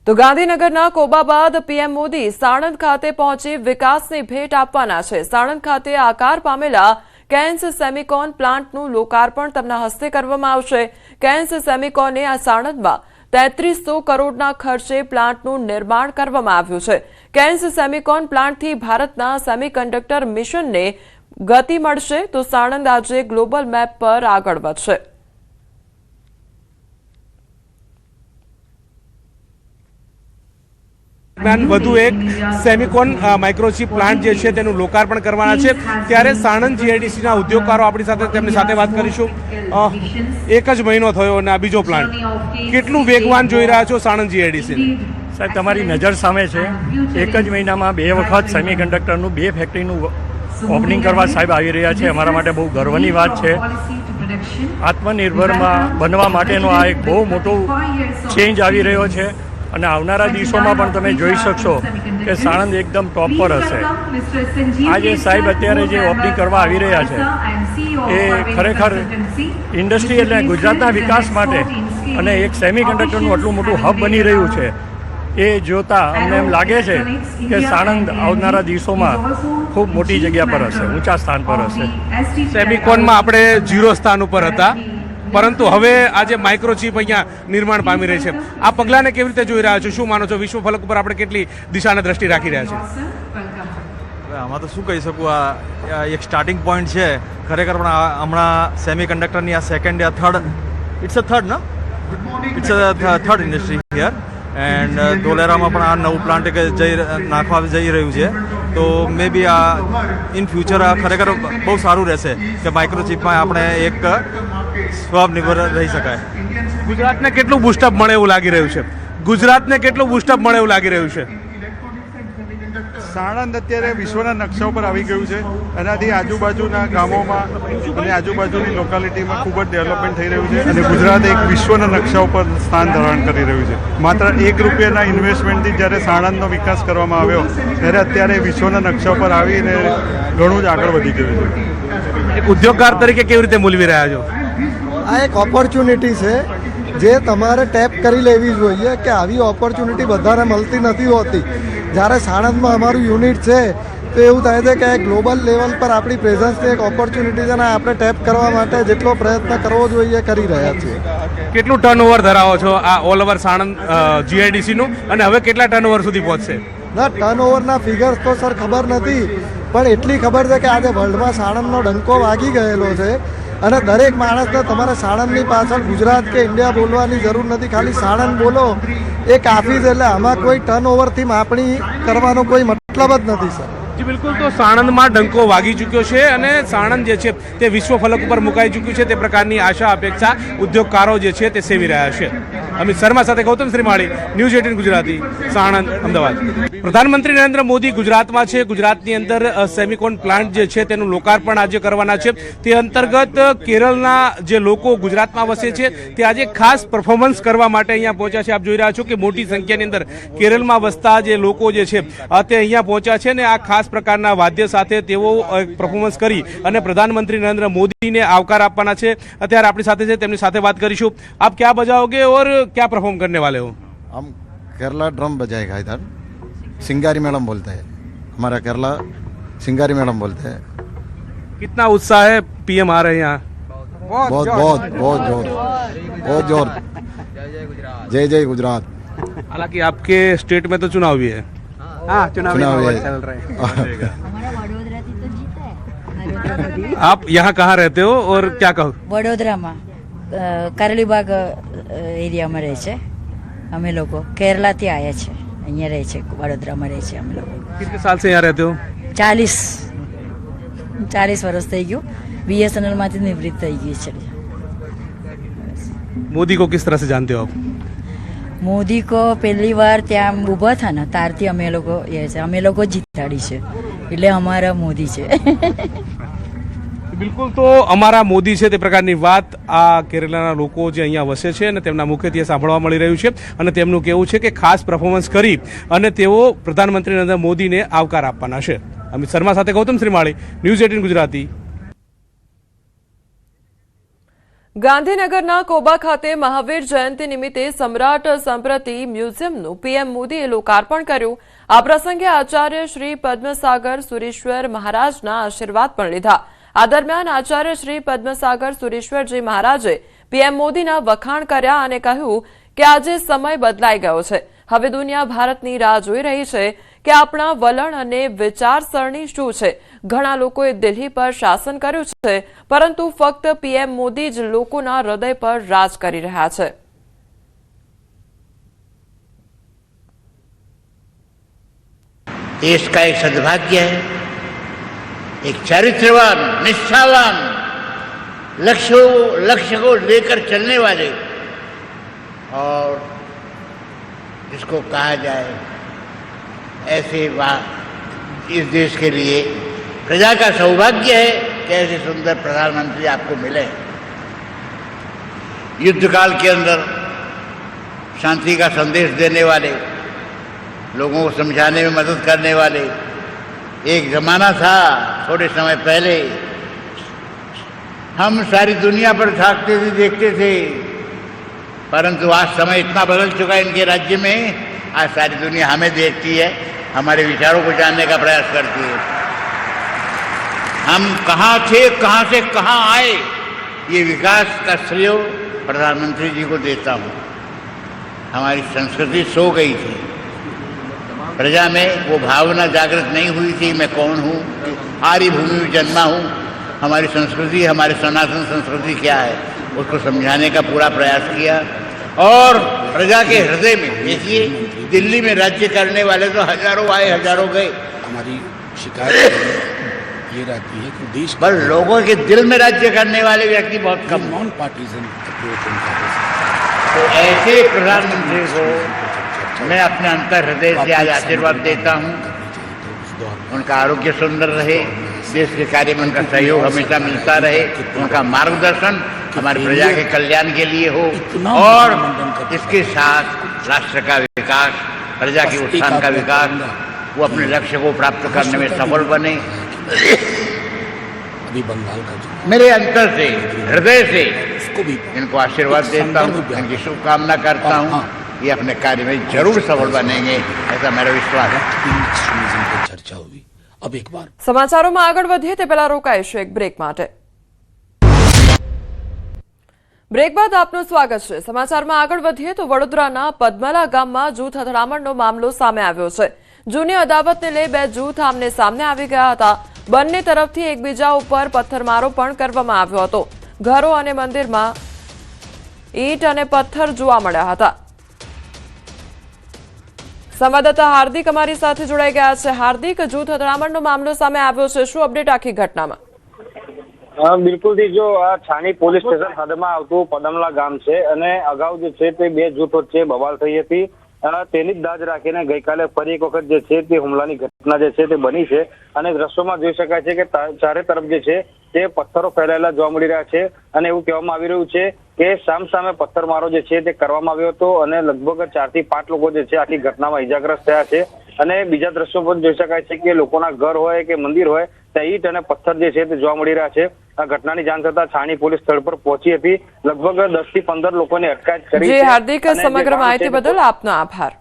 તો ગાંધીનગરના કોબાબાદ પીએમ મોદી સાણંદ ખાતે પહોંચી વિકાસની ભેટ આપવાના છે। સાણંદ ખાતે આકાર પામેલા કેન્સ સેમિકોન પ્લાન્ટનું લોકાર્પણ તેમના હસ્તે કરવામાં આવશે। કેન્સ સેમિકોને આ સાણંદમાં 3300 કરોડના ખર્ચે પ્લાન્ટનું નિર્માણ કરવામાં આવ્યું છે। કેન્સ સેમિકોન પ્લાન્ટથી ભારતના સેમિકન્ડક્ટર મિશનને ગતિ મળશે તો સાણંદ આજે ગ્લોબલ મેપ પર આગળ વધશે। વધુ એક સેમિકોન માઇક્રોચિપ પ્લાન્ટ જે છે તેનું લોકાર્પણ કરવાના છે ત્યારે સાણંદ જીઆઈડીસીના ઉદ્યોગકારો આપણી સાથે તેમની સાથે વાત કરીશું। એક જ મહિનો થયો અને આ બીજો પ્લાન્ટ કેટલું વેગવાન જોઈ રહ્યા છો સાણંદ જીઆઈડીસી? સાહેબ તમારી નજર સામે છે, એક જ મહિનામાં 2 વખત સેમિકન્ડક્ટરનું 2 ફેક્ટરીનું ઓપનિંગ કરવા સાહેબ આવી રહ્યા છે। અમારા માટે બહુ ગર્વની વાત છે। આત્મનિર્ભરમાં બનવા માટેનો આ એક બહુ મોટો ચેન્જ આવી રહ્યો છે અને આવનારા દિવસોમાં પણ તમે જોઈ શકશો કે સાણંદ એકદમ ટોપ પર હશે। આજે સાહેબ અત્યારે જે ઓપનિંગ કરવા આવી રહ્યા છે એ ખરેખર ઇન્ડસ્ટ્રી એટલે ગુજરાતના વિકાસ માટે અને એક સેમિકન્ડક્ટરનું આટલું મોટું હબ બની રહ્યું છે એ જોતા અમને એમ લાગે છે કે સાણંદ આવનારા દિવસોમાં ખૂબ મોટી જગ્યા પર હશે, ઊંચા સ્થાન પર હશે। સેમિકોનમાં આપણે 0 સ્થાન ઉપર હતા, પરંતુ હવે આજે માઇક્રોચિપ અહીંયા નિર્માણ પામી રહી છે। આ પગલાને કેવી રીતે જોઈ રહ્યા છો? શું માનો છો? વિશ્વ ફલક ઉપર આપણે કેટલી દિશાને દ્રષ્ટિ રાખી રહ્યા છીએ? આમાં તો શું કહી શકું, આ એક સ્ટાર્ટિંગ પોઈન્ટ છે ખરેખર। પણ હમણાં સેમિકન્ડક્ટરની આ સેકન્ડ યા third, it's a third third industry here and ધોલેરામાં પણ આ નવું પ્લાન્ટ નાખવા જઈ રહ્યું છે। તો મે બી આ ઇન ફ્યુચર આ ખરેખર બહુ સારું રહેશે કે માઇક્રોચિપમાં આપણે એક સ્વનિર્ભર રહી શકાય। ગુજરાતને કેટલું બૂસ્ટઅપ મળે એવું લાગી રહ્યું છે? ગુજરાતને કેટલું બૂસ્ટઅપ મળે એવું લાગી રહ્યું છે? સાણંદ અત્યારે વિશ્વના નકશા ઉપર આવી ગયું છે। એનાથી આજુબાજુના ગામોમાં અને આજુબાજુની લોકાલિટીમાં ખૂબ જ ડેવલપમેન્ટ થઈ રહ્યું છે અને ગુજરાત એક વિશ્વના નકશા ઉપર સ્થાન ધારણ કરી રહ્યું છે। માત્ર ₹1 ઇન્વેસ્ટમેન્ટથી જ્યારે સાણંદનો વિકાસ કરવામાં આવ્યો ત્યારે અત્યારે વિશ્વના નકશા ઉપર આવીને ઘણું જ આગળ વધી ગયું છે। એક ઉદ્યોગકાર તરીકે કેવી રીતે મૂલવી રહ્યા છો? આ એક ઓપોર્ચ્યુનિટી છે જે તમારે ટેપ કરી લેવી જોઈએ કે આવી ઓપોર્ચ્યુનિટી બધાને મળતી નથી હોતી। જ્યારે સાણંદમાં અમારું યુનિટ છે તો એવું થાય છે કે ગ્લોબલ લેવલ પર આપણી પ્રેઝન્સની એક ઓપોર્ચ્યુનિટી છે અને આપણે ટેપ કરવા માટે જેટલો પ્રયત્ન કરવો જોઈએ કરી રહ્યા છીએ। કેટલું ટર્નઓવર ધરાવો છો આ ઓલ ઓવર સાણંદ જીઆઈડીસીનું, અને હવે કેટલા ટર્નઓવર સુધી પહોંચશે? ના, ટર્નઓવરના ફિગર્સ તો સર ખબર નથી, પણ એટલી ખબર છે કે આજે વર્લ્ડમાં સાણંદનો ડંકો વાગી ગયેલો છે અને દરેક માણસને તમારે સાણંદની પાછળ ગુજરાત કે ઇન્ડિયા બોલવાની જરૂર નથી, ખાલી સાણંદ બોલો એ કાફી છે। એટલે આમાં કોઈ ટર્નઓવરથી માપણી કરવાનો કોઈ મતલબ જ નથી સર। જી બિલકુલ, તો સાણંદમાં ડંકો વાગી ચૂક્યો છે અને સાણંદ જે છે તે વિશ્વ ફલક ઉપર મુકાઈ ચૂક્યું છે। તે પ્રકારની આશા અપેક્ષા ઉદ્યોગકારો જે છે તે સેવી રહ્યા છે। અમિત શર્મા સાથે ગૌતમ શ્રીમાળી, ન્યૂઝ 18 ગુજરાતી, સાણંદ, અમદાવાદ। પ્રધાનમંત્રી નરેન્દ્ર મોદી ગુજરાતમાં છે। ગુજરાતની અંદર સેમિકોન પ્લાન્ટ જે છે તેનું લોકાર્પણ આજે કરવાના છે। તે અંતર્ગત કેરળના જે લોકો ગુજરાતમાં વસે છે તે આજે ખાસ પરફોર્મન્સ કરવા માટે અહીંયા પહોંચ્યા છે। આપ જોઈ રહ્યા છો કે મોટી સંખ્યાની અંદર કેરળમાં વસતા જે લોકો જે છે તે અહીંયા પહોંચ્યા છે અને આ ખાસ પ્રકારના વાદ્ય સાથે તેઓ પરફોર્મન્સ કરી અને પ્રધાનમંત્રી નરેન્દ્ર મોદીને આવકાર આપવાના છે। અત્યારે આપણી સાથે છે, તેમની સાથે વાત કરીશું। આપ ક્યાં બજાઓગે और क्या परफॉर्म करने वाले हो? हम केरला ड्रम बजाएगा, इधर सिंगारी मेलम बोलते हैं, हमारा केरला सिंगारी मेलम बोलते हैं। कितना उत्साह है? पीएम आ रहे हैं यहाँ, बहुत बहुत बहुत जोर, बहुत जोर। जय जय गुजरात। हालांकि आपके स्टेट में तो चुनाव भी है। हाँ, चुनाव हमारा वडोदरा तो जीता है। आप यहाँ कहाँ रहते हो और क्या कहो? વડોદરામાં કારેલીબાગ એરિયામાં રહે છે અમે લોકો। કેરલાથી આવ્યા છે, અહીંયા રહે છે, વડોદરામાં રહે છે અમે લોકો। कितने साल से यहाँ रहते हो? 40 વર્ષ થઈ ગયું। BSNLમાંથી નિવૃત્ત થઈ ગઈ છે। मोदी को किस तरह से जानते हो आप? મોદી કો પહેલી વાર ત્યાં ઊભા હતા ને ત્યારથી અમે લોકો એ છે, અમે લોકો જીતાડી છે, એટલે અમારા મોદી છે। બિલકુલ, તો અમારા મોદી છે તે પ્રકારની વાત આ કેરળના લોકો જે અહીંયા વસે છે અને તેમના મુખેથી સાંભળવા મળી રહ્યું છે અને તેમનું કહેવું છે કે ખાસ પરફોર્મન્સ કરી અને તેઓ પ્રધાનમંત્રી નરેન્દ્ર મોદીને આવકાર આપવાના છે। અમિત શર્મા સાથે ગૌતમ શ્રીમાળી, ન્યૂઝ 18 ગુજરાતી। ગાંધીનગરના કોબા ખાતે મહાવીર જયંતિ નિમિત્તે સમ્રાટ સંપ્રતિ મ્યુઝિયમનું પીએમ મોદીએ લોકાર્પણ કર્યું. આ પ્રસંગે આચાર્ય શ્રી પદ્મસાગર સુરેશ્વર મહારાજના આશીર્વાદ પણ લીધા. આ દરમિયાન આચાર્ય શ્રી પદ્મસાગર સુરેશ્વરજી મહારાજે પીએમ મોદીના વખાણ કર્યા અને કહ્યું કે આજે સમય બદલાઈ ગયો છે. હવે દુનિયા ભારતની રાહ જોઈ રહી છે કે આપણા વલણ અને વિચારસરણી શું છે. ઘણા લોકોએ દિલ્હી પર શાસન કર્યું છે, પરંતુ ફક્ત પીએમ મોદી જ લોકોના હૃદય પર રાજ કરી રહ્યા છે. देश का एक सद्भाग्य है, एक चरित्रवान, निष्ठावान, लक्ष्य को लेकर चलने वाले और जिसको कहा जाए ऐसे इस देश के लिए प्रजा का सौभाग्य है कि ऐसे सुंदर प्रधानमंत्री आपको मिले. युद्ध काल के अंदर शांति का संदेश देने वाले, लोगों को समझाने में मदद करने वाले. एक जमाना था थोड़े समय पहले हम सारी दुनिया पर झांकते थे, देखते थे, परंतु आज समय इतना बदल चुका है इनके राज्य में. आज सारी दुनिया हमें देखती है, हमारे विचारों को जानने का प्रयास करती है. हम कहाँ थे, कहाँ से कहाँ आए, ये विकास का श्रेय प्रधानमंत्री जी को देता हूँ. हमारी संस्कृति सो गई थी, प्रजा में वो भावना जागृत नहीं हुई थी, मैं कौन हूँ, आर्य भूमि में जन्मा हूँ, हमारी संस्कृति, हमारी सनातन संस्कृति क्या है, उसको समझाने का पूरा प्रयास किया. और प्रजा के हृदय में, देखिए दिल्ली में राज्य करने वाले तो हजारों आए, हजारों गए. हमारी शिकायत ये रहती है कि देश पर लोगों के दिल में राज्य करने वाले व्यक्ति बहुत कम. नॉन पार्टीजन अप्रोच तो ऐसे प्रधानमंत्री को मैं अपने अंतर हृदय से आज आशीर्वाद देता हूँ. उनका आरोग्य सुंदर रहे, देश के कार्य में उनका सहयोग हमेशा मिलता रहे, उनका मार्गदर्शन हमारी प्रजा के कल्याण के लिए हो, और इसके साथ राष्ट्र का विकास, प्रजा के उत्थान का विकास, वो अपने लक्ष्य को प्राप्त करने में सफल बने. अभी बंगाल का मेरे अंतर से, हृदय से उसको भी इनको आशीर्वाद देता हूँ, इनकी शुभकामना करता हूँ. ये अपने कार्य में जरूर सफल बनेंगे, ऐसा मेरा विश्वास है. चर्चा हुई. अब एक बार સમાચારોમાં આગળ વધીએ તે પહેલા રોકાઈશું એક બ્રેક માટે. બ્રેક બાદ આપનું સ્વાગત છે. સમાચારમાં આગળ વધીએ તો વડોદરાના પદ્મલા ગામમાં જૂથ અથડામણનો મામલો સામે આવ્યો છે. જૂની અદાવતને લઈ બે જૂથ આમને સામને આવી ગયા હતા. બંને તરફથી એકબીજા ઉપર પથ્થરમારો પણ કરવામાં આવ્યો હતો. ઘરો અને મંદિરમાં ઈંટ અને પથ્થર જોવા મળ્યા હતા. સંવાદદાતા હાર્દિક અમારી સાથે જોડાઈ ગયા છે. હાર્દિક, જૂથ અથડામણનો મામલો સામે આવ્યો છે, શું અપડેટ આખી ઘટનામાં? બિલકુલથી જો આ છાણી પોલીસ સ્ટેશન હદમાં આવતું પદમલા ગામ છે અને અગાઉ જે છે તે બે જૂથ વચ્ચે બવાલ થઈ હતી. તેની જ દાજ રાખીને ગઈકાલે ફરી એક વખત જે છે તે હુમલાની ઘટના જે છે તે બની છે અને દ્રશ્યોમાં જોઈ શકાય છે કે ચારે તરફ જે છે તે પથ્થરો ફેલાયેલા જોવા મળી રહ્યા છે અને એવું કહેવામાં આવી રહ્યું છે કે સામે પથ્થરમારો જે છે તે કરવામાં આવ્યો હતો અને લગભગ 4 થી 5 લોકો જે છે આખી ઘટનામાં ઇજાગ્રસ્ત થયા છે. અને બીજા દ્રશ્યો પણ જોઈ શકાય છે કે લોકોના ઘર હોય કે મંદિર હોય ત્યાં ઈંટ અને પથ્થર જે છે તે જોવા મળી રહ્યા છે. આ ઘટનાની જાણ થતા છાણી પોલીસ સ્થળ પર પહોંચી હતી. લગભગ 10 થી 15 લોકોની અટકાયત કરી. જી હાર્દિક, સમગ્ર માહિતી બદલ આપનો આભાર.